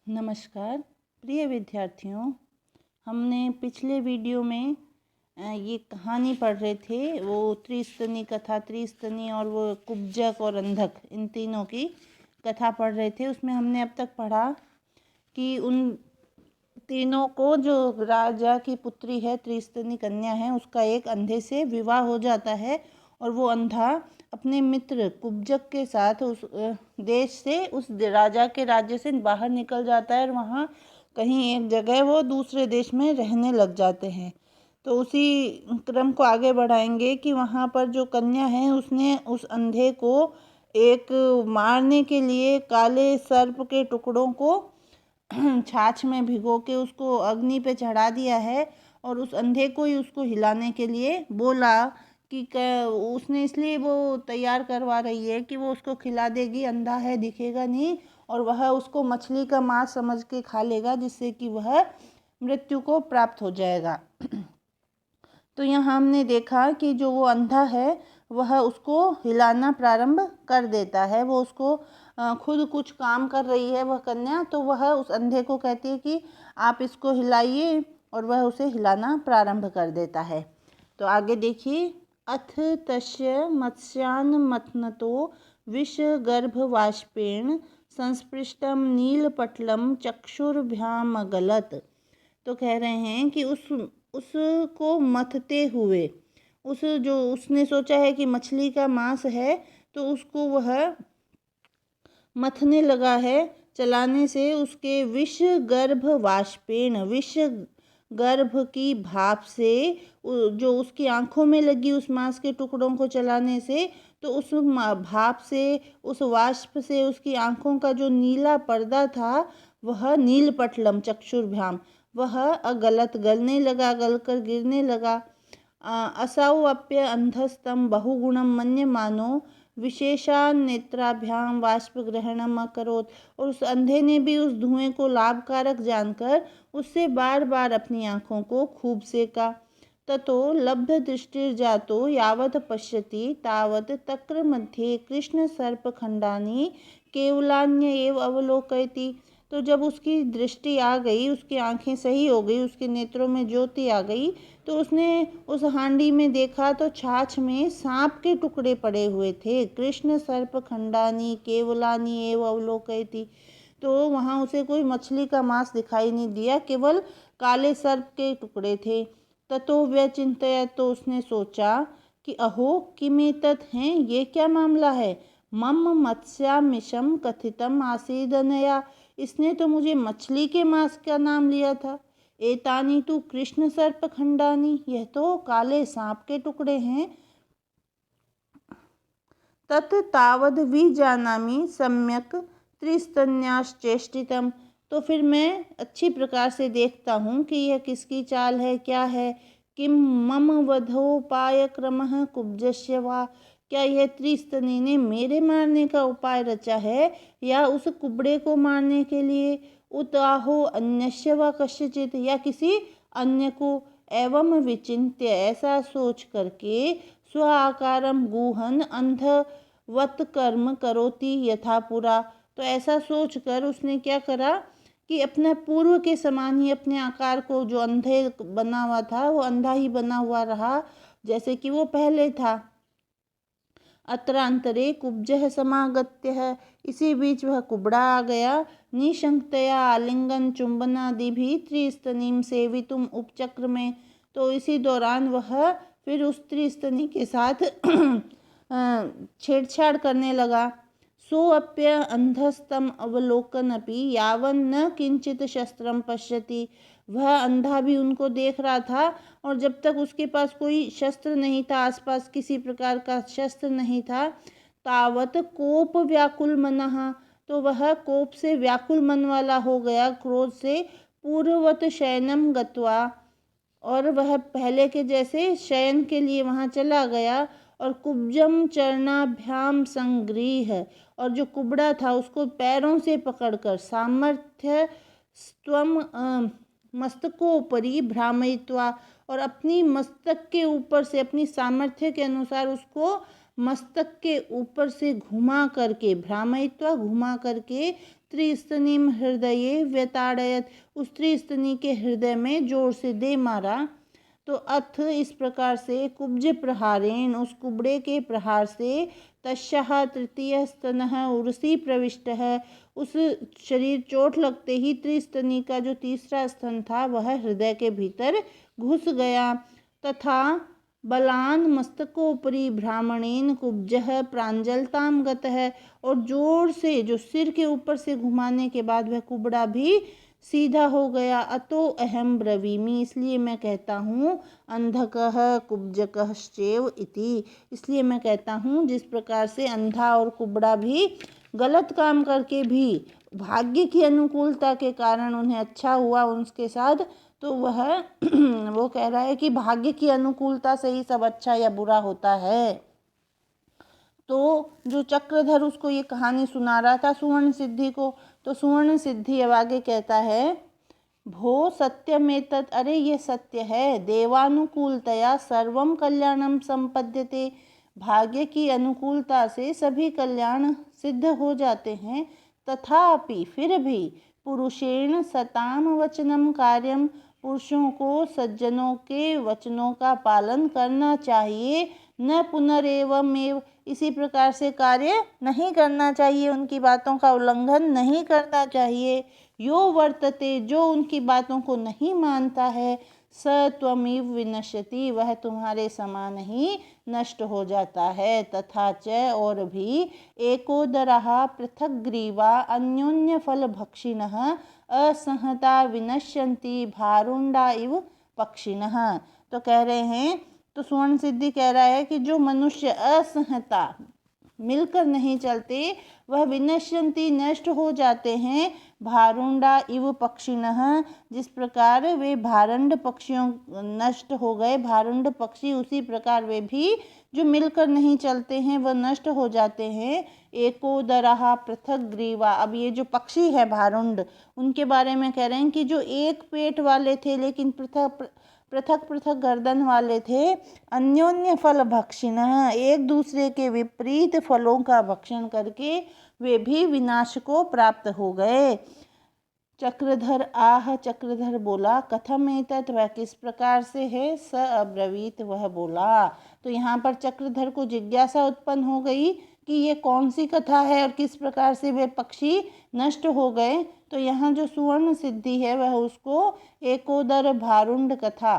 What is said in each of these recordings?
नमस्कार प्रिय विद्यार्थियों। हमने पिछले वीडियो में ये कहानी पढ़ रहे थे, वो त्रिस्तनी कथा, त्रिस्तनी और वो कुब्जक और अंधक, इन तीनों की कथा पढ़ रहे थे। उसमें हमने अब तक पढ़ा कि उन तीनों को, जो राजा की पुत्री है, त्रिस्तनी कन्या है, उसका एक अंधे से विवाह हो जाता है और वो अंधा अपने मित्र कुब्जक के साथ उस देश से, उस राजा के राज्य से बाहर निकल जाता है और वहाँ कहीं एक जगह वो दूसरे देश में रहने लग जाते हैं। तो उसी क्रम को आगे बढ़ाएंगे कि वहाँ पर जो कन्या है, उसने उस अंधे को एक मारने के लिए काले सर्प के टुकड़ों को छाछ में भिगो के उसको अग्नि पे चढ़ा दिया है और उस अंधे को ही उसको हिलाने के लिए बोला कि उसने, इसलिए वो तैयार करवा रही है कि वो उसको खिला देगी, अंधा है, दिखेगा नहीं, और वह उसको मछली का मांस समझ के खा लेगा, जिससे कि वह मृत्यु को प्राप्त हो जाएगा। तो यहाँ हमने देखा कि जो वो अंधा है वह उसको हिलाना प्रारंभ कर देता है। वो उसको खुद कुछ काम कर रही है वह कन्या, तो वह उस अंधे को कहती है कि आप इसको हिलाइए, और वह उसे हिलाना प्रारंभ कर देता है। तो आगे देखिए, अथ तस्य मत्स्यान्मथनतो विषगर्भवाष्पेण संस्पृष्टम नीलपटलम चक्षुर्भ्यामगलत। तो कह रहे हैं कि उसको मथते हुए, जो उसने सोचा है कि मछली का मांस है, तो उसको वह मथने लगा है, चलाने से उसके विष गर्भ वाष्पेण, विष गर्भ की भाप से, जो उसकी आंखों में लगी उस मांस के टुकड़ों को चलाने से, तो उस भाप से, उस वाष्प से उसकी आंखों का जो नीला पर्दा था वह नीलपटलम चक्षुर्भ्याम, वह अगलत, गलने लगा, गलकर गिरने लगा। असौप्य अंधस्तम बहुगुणम मन्यमानो विशेषान नेत्राभ्याम वाष्प ग्रहणम अकरोत्। और उस अंधे ने भी उस धुएं को लाभकारक जानकर उससे बार बार अपनी आंखों को खूब सेका। ततो लब्ध दृष्टिर्जातो यावत् पश्यति तावत् तक्र मध्ये कृष्ण सर्प खंडानि केवलान्य एव अवलोकयति। तो जब उसकी दृष्टि आ गई, उसकी आंखें सही हो गई, उसके नेत्रों में ज्योति आ गई, तो उसने उस हांडी में देखा तो छाछ में सांप के टुकड़े पड़े हुए थे। कृष्ण सर्प खंडानी केवलानी एव अवलोकयति। तो वहाँ उसे कोई मछली का मांस दिखाई नहीं दिया, केवल काले सर्प के टुकड़े थे। ततो व्यचिंतय, तो उसने सोचा कि अहो किमेतत् हैं, ये क्या मामला है। मम मत्स्यामिषम कथितम आसीदनया, इसने तो मुझे मछली के मांस का नाम लिया था। एतानी तो कृष्ण सर्प खंडानी, यह तो काले सांप के टुकड़े हैं। तत् तावद विजानामि सम्यक त्रिस्तन्याश्चेष्टितम, तो फिर मैं अच्छी प्रकार से देखता हूँ कि यह किसकी चाल है, क्या है। किम मम वधोपाय क्रमः कुब्जस्य वा, क्या यह त्रिस्तनी ने मेरे मारने का उपाय रचा है या उस कुबड़े को मारने के लिए। उताहो अन्यस्य वा कस्यचित्, या किसी अन्य को। एवं विचिन्त्य, ऐसा सोच करके, स्व आकारम गुहन अंधवत कर्म करोति यथा पुरा, तो ऐसा सोचकर उसने क्या करा कि अपने पूर्व के समान ही अपने आकार को, जो अंधे बना हुआ था वो अंधा ही बना हुआ रहा, जैसे कि वो पहले था। अत्रांतरे कुब्जः समागत्य है, इसी बीच वह कुबड़ा आ गया। निशंकतया आलिंगन चुंबनादि भी त्रिस्तनीम सेवितुम उपचक्र में, तो इसी दौरान वह फिर उस त्रिस्तनी के साथ छेड़छाड़ करने लगा। सोऽप्य अंधस्तम अवलोकन अपि यावन न किंचित शस्त्रम पश्यति, वह अंधा भी उनको देख रहा था, और जब तक उसके पास कोई शस्त्र नहीं था, आसपास किसी प्रकार का शस्त्र नहीं था, तावत कोप व्याकुल मनः, तो वह कोप से व्याकुल मन वाला हो गया, क्रोध से। पूर्ववत शयनम गत्वा, और वह पहले के जैसे शयन के लिए वहाँ चला गया। और कुब्जम चरणाभ्याम संगृह्य, और जो कुबड़ा था उसको पैरों से पकड़कर, सामर्थ्य स्वम मस्तकोपरि भ्रामयित्वा, और अपनी मस्तक के ऊपर से अपनी सामर्थ्य के अनुसार उसको मस्तक के ऊपर से घुमा करके, भ्रामयित्वा घुमा करके, त्रिस्तनीम हृदये व्यताड़यत, उस त्रिस्तनी के हृदय में जोर से दे मारा। तो अथ इस प्रकार से कुब्ज प्रहारेण, उस कुबड़े के प्रहार से, तस्याः तृतीय स्तनः उर्सी प्रविष्ट है, उस शरीर चोट लगते ही त्रिस्तनी का जो तीसरा स्तन था वह हृदय के भीतर घुस गया। तथा बलान मस्तकोपरि भ्रामणेन कुब्जः प्रांजलताम गतः, और जोर से जो सिर के ऊपर से घुमाने के बाद वह कुबड़ा भी सीधा हो गया। अतो अहम ब्रवीमि, इसलिए मैं कहता हूँ, अंधकः कुब्जकश्चैव इति, इसलिए मैं कहता हूँ जिस प्रकार से अंधा और कुबड़ा भी गलत काम करके भी भाग्य की अनुकूलता के कारण उन्हें अच्छा हुआ उनके साथ, तो वह वो कह रहा है कि भाग्य की अनुकूलता से ही सब अच्छा या बुरा होता है। तो जो चक्रधर उसको ये कहानी सुना रहा था सुवर्ण सिद्धि को, तो सुवर्ण सिद्धि अब आगे कहता है, भो सत्यमेतत्, अरे ये सत्य है, देवानुकूलतया सर्वम कल्याणम संपद्यते, भाग्य की अनुकूलता से सभी कल्याण सिद्ध हो जाते हैं। तथापि फिर भी पुरुषेण सताम वचनम कार्यम, पुरुषों को सज्जनों के वचनों का पालन करना चाहिए। न पुनरेवमेव, इसी प्रकार से कार्य नहीं करना चाहिए, उनकी बातों का उल्लंघन नहीं करना चाहिए। यो वर्तते, जो उनकी बातों को नहीं मानता है, स त्वमिव विनश्यति, वह तुम्हारे समान ही नष्ट हो जाता है। तथा च, और भी, एकोदरः पृथक ग्रीवा अन्योन्य फल भक्षिणः असंहता विनश्यन्ति भारुंडा इव पक्षिणः। तो कह रहे हैं, तो सुवर्ण सिद्धि कह रहा है कि जो मनुष्य असंहता, मिलकर नहीं चलते, वह विनश्यन्ति नष्ट हो जाते हैं, भारुंडा इव पक्षिणः, जिस प्रकार वे भारंड पक्षियों नष्ट हो गए, भारंड पक्षी उसी प्रकार वे भी जो मिलकर नहीं चलते हैं वह नष्ट हो जाते हैं। एकोदरः पृथक ग्रीवा, अब ये जो पक्षी है भारुंड, उनके बारे में कह रहे हैं कि जो एक पेट वाले थे लेकिन पृथक पृथक गर्दन वाले थे, अन्योन्य फल भक्षिण, एक दूसरे के विपरीत फलों का भक्षण करके वे भी विनाश को प्राप्त हो गए। चक्रधर आह, चक्रधर बोला, कथम एतत्, वह किस प्रकार से है, स अब्रवीत, वह बोला। तो यहाँ पर चक्रधर को जिज्ञासा उत्पन्न हो गई कि ये कौन सी कथा है और किस प्रकार से वे पक्षी नष्ट हो गए। तो यहाँ जो सुवर्ण सिद्धि है वह उसको एकोदर भारुंड कथा,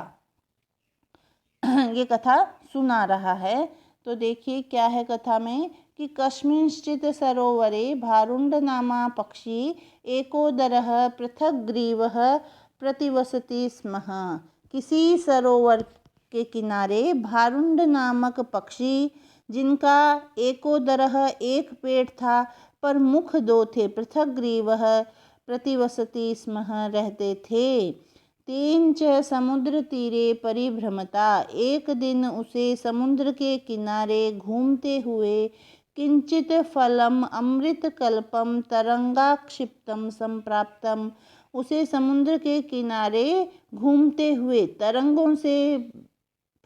ये कथा सुना रहा है। तो देखिए क्या है कथा में, कि कस्मिंश्चित् सरोवरे भारुंड नामा पक्षी एकोदरः पृथक ग्रीवः प्रतिवसति स्म, किसी सरोवर के किनारे भारुंड नामक पक्षी, जिनका एकोदरः एक पेट था पर मुख दो थे, पृथक ग्रीवः प्रतिवसति स्म रहते थे, तेन च समुद्र तीरे परिभ्रमता, एक दिन उसे समुद्र के किनारे घूमते हुए, किंचित फलम अमृत कल्पम तरंगाक्षिप्तम संप्राप्तम, उसे समुद्र के किनारे घूमते हुए तरंगों से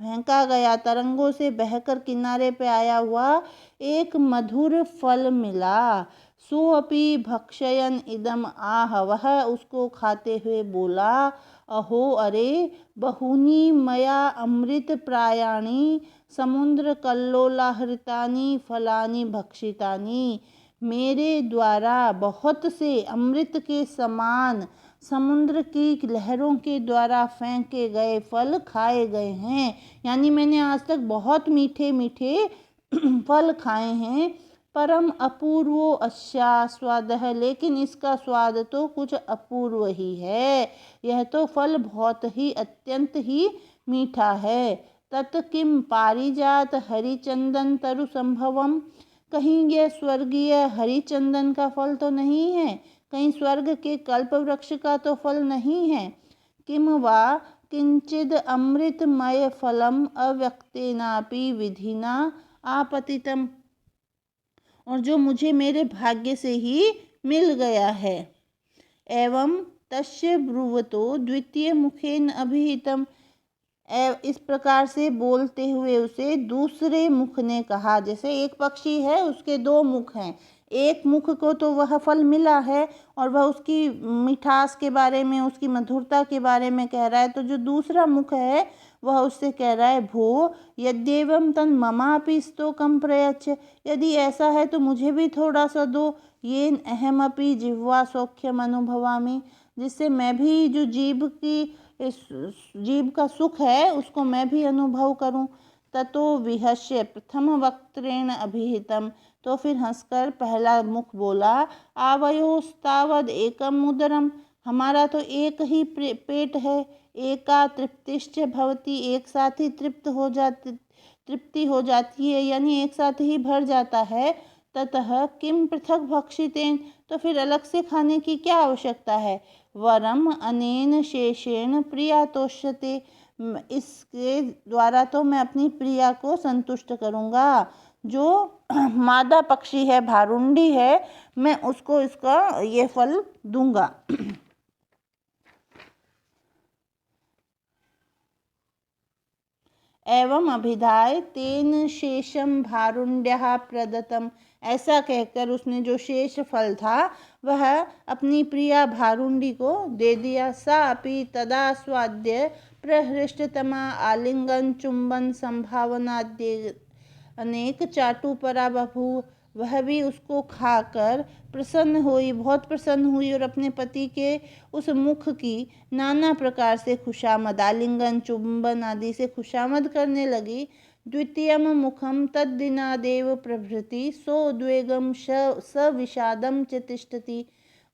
फेंका गया, तरंगों से बहकर किनारे पे आया हुआ एक मधुर फल मिला। सो अपि भक्षयन इदम आह, वह उसको खाते हुए बोला, अहो अरे, बहूनि मया अमृत प्रायाणि समुद्र कल्लोलाहृतानि फलानि भक्षितानि, मेरे द्वारा बहुत से अमृत के समान समुद्र की लहरों के द्वारा फेंके गए फल खाए गए हैं। यानी मैंने आज तक बहुत मीठे मीठे फल खाए हैं, परम अपूर्वो अस्या स्वादः, लेकिन इसका स्वाद तो कुछ अपूर्व ही है, यह तो फल बहुत ही अत्यंत ही मीठा है। तत् किम पारिजात हरिचंदन तरु संभवम, कहीं यह स्वर्गीय हरिचंदन का फल तो नहीं है, कहीं स्वर्ग के कल्प वृक्ष का तो फल नहीं है। किम वा किंचिद अमृतमय फलम अव्यक्तेनापि विधिना आपतितम, और जो मुझे मेरे भाग्य से ही मिल गया है। एवं तस्य ब्रुवतो द्वितीय मुखेन अभिहितम, इस प्रकार से बोलते हुए उसे दूसरे मुख ने कहा। जैसे एक पक्षी है, उसके दो मुख हैं, एक मुख को तो वह फल मिला है और वह उसकी मिठास के बारे में, उसकी मधुरता के बारे में कह रहा है, तो जो दूसरा मुख है वह उससे कह रहा है, भो यद्येवं तन ममापि स्तोकं प्रयच्छ, यदि ऐसा है तो मुझे भी थोड़ा सा दो, येन अहमपि जिह्वा सौख्यम अनुभवामि, जिससे मैं भी जो इस जीव का सुख है उसको मैं भी अनुभव करूं। ततो विहस्य प्रथम वक्त्रेण अभिहितम, तो फिर हंसकर पहला मुख बोला, आवयोस्तावद एकम उदरम, हमारा तो एक ही पेट है, एका तृप्तिश्च भवति, एक साथ ही तृप्ति हो जाती है, यानी एक साथ ही भर जाता है। ततः किम पृथक भक्षितेन, तो फिर अलग से खाने की क्या आवश्यकता है। वरम अनेन शेषेण प्रिया तोष्यते, इसके द्वारा तो मैं अपनी प्रिया को संतुष्ट करूँगा। जो मादा पक्षी है, भारुंडी है, मैं उसको इसका ये फल दूंगा। एवं अभिधाय तेन शेषम भारुण्ड्यः प्रदत्तम, ऐसा कहकर उसने जो शेष फल था वह अपनी प्रिया भारुंडी को दे दिया। सा अपि तदास्वाद्य प्रहृष्टतमा आलिंगन चुंबन संभावनाद्य अनेक चाटुपरा बभूव, वह भी उसको खाकर प्रसन्न हुई, बहुत प्रसन्न हुई और अपने पति के उस मुख की नाना प्रकार से खुशामद, आलिंगन चुंबन आदि से खुशामद करने लगी। द्वितीयम मुखम तद्दिनादेव प्रभृति सोद्वेगम स विषादम च तिष्ठति,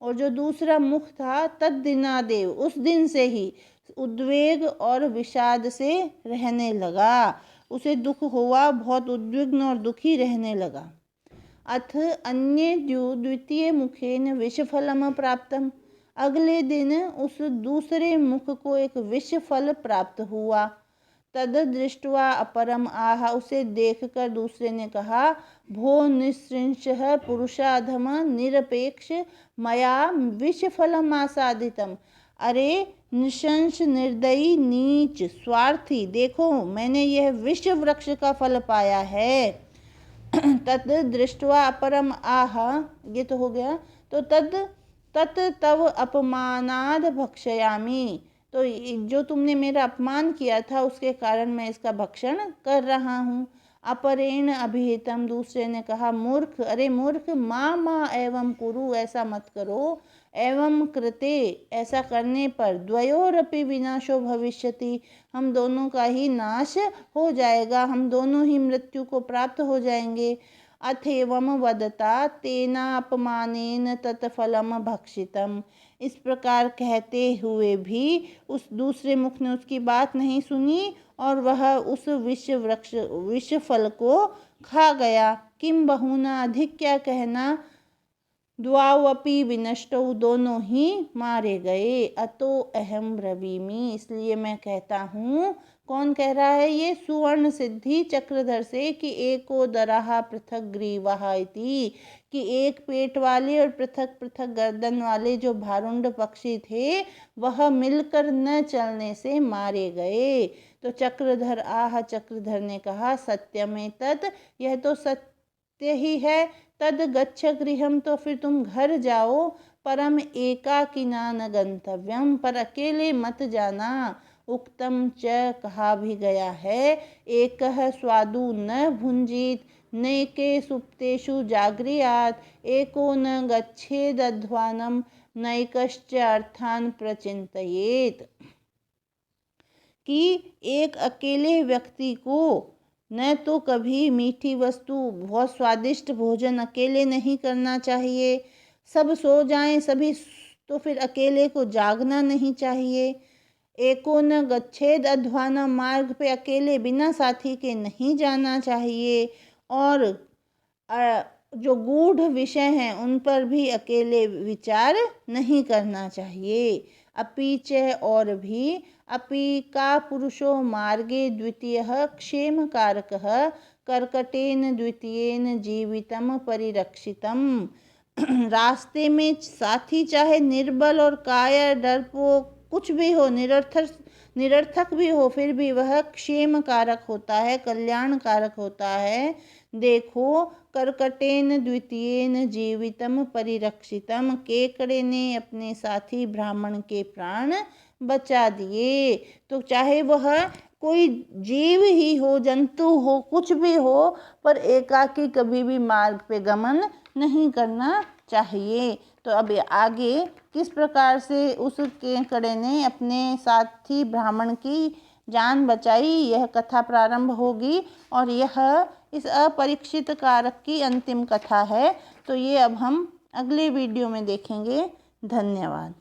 और जो दूसरा मुख था तद्दिनादेव, उस दिन से ही उद्वेग और विषाद से रहने लगा, उसे दुख हुआ, बहुत उद्विग्न और दुखी रहने लगा। अथ अन्य द्वितीय मुखेन विषफलम प्राप्तम, अगले दिन उस दूसरे मुख को एक विष फल प्राप्त हुआ। तद दृष्ट्वा अपरम आह, उसे देखकर दूसरे ने कहा, भो निःसृंशः पुरुषाधम निरपेक्ष मया विष फलम आसादितम, अरे निशंस निर्दयी नीच स्वार्थी, देखो मैंने यह विष वृक्ष का फल पाया है। तद दृष्ट्वा अपरम आह, ये तो हो गया, तो तत् तव अपमानाद भक्षयामि, तो जो तुमने मेरा अपमान किया था उसके कारण मैं इसका भक्षण कर रहा हूँ। अपरेण अभिहितम, दूसरे ने कहा, मूर्ख, अरे मूर्ख, माँ एवं कुरु, ऐसा मत करो, एवं कृते, ऐसा करने पर द्वयोरपि विनाशो भविष्यति, हम दोनों का ही नाश हो जाएगा, हम दोनों ही मृत्यु को प्राप्त हो जाएंगे। अथेवम वदता तेनापमानेन तत्फलम भक्षितम, इस प्रकार कहते हुए भी उस दूसरे मुख ने उसकी बात नहीं सुनी और वह उस विष फल को खा गया। किम बहुना, अधिक क्या कहना, द्वावपि विनष्टौ, दोनों ही मारे गए। अतो अहम ब्रवीमि, इसलिए मैं कहता हूँ। कौन कह रहा है ये? सुवर्ण सिद्धि चक्रधर से, कि एको दराहा पृथक ग्रीवाहा इति, कि एक पेट वाले और पृथक पृथक गर्दन वाले जो भारुंड पक्षी थे वह मिलकर न चलने से मारे गए। तो चक्रधर आह, चक्रधर ने कहा, सत्यमें तत्, यह तो सत्य ही है। तद गच्छ गृहम, तो फिर तुम घर जाओ। परम एकाकिना न गंतव्यम, पर अकेले मत जाना। उक्तम च, कहा भी गया है, एकः स्वादु न भुंजीत नैके सुप्तेषु जागृयात्, एको न गच्छेदध्वानं नैकश्च अर्थान प्रचिंतयेत, कि एक अकेले व्यक्ति को न तो कभी मीठी वस्तु, बहुत स्वादिष्ट भोजन अकेले नहीं करना चाहिए। सब सो जाएं सभी, तो फिर अकेले को जागना नहीं चाहिए। एको न गच्छेद अध्वाना, मार्ग पे अकेले बिना साथी के नहीं जाना चाहिए। और जो गूढ़ विषय हैं उन पर भी अकेले विचार नहीं करना चाहिए। अपीच, और भी, अपि का पुरुषो मार्गे द्वितीयः क्षेम कारकः कर्कटेन द्वितीयेन जीवितम परिरक्षितम, रास्ते में साथी चाहे निर्बल और कायर, डरपोक, कुछ भी हो, निरर्थक निरर्थक भी हो फिर भी वह क्षेम कारक होता है, कल्याण कारक होता है। देखो, कर्कटेन द्वितीयेन जीवितम परिरक्षितम, केकड़े ने अपने साथी ब्राह्मण के प्राण बचा दिए। तो चाहे वह कोई जीव ही हो, जंतु हो, कुछ भी हो, पर एकाकी कभी भी मार्ग पे गमन नहीं करना चाहिए। तो अब आगे किस प्रकार से उस केकड़े ने अपने साथी ब्राह्मण की जान बचाई, यह कथा प्रारंभ होगी और यह इस अपरीक्षित कारक की अंतिम कथा है। तो ये अब हम अगले वीडियो में देखेंगे। धन्यवाद।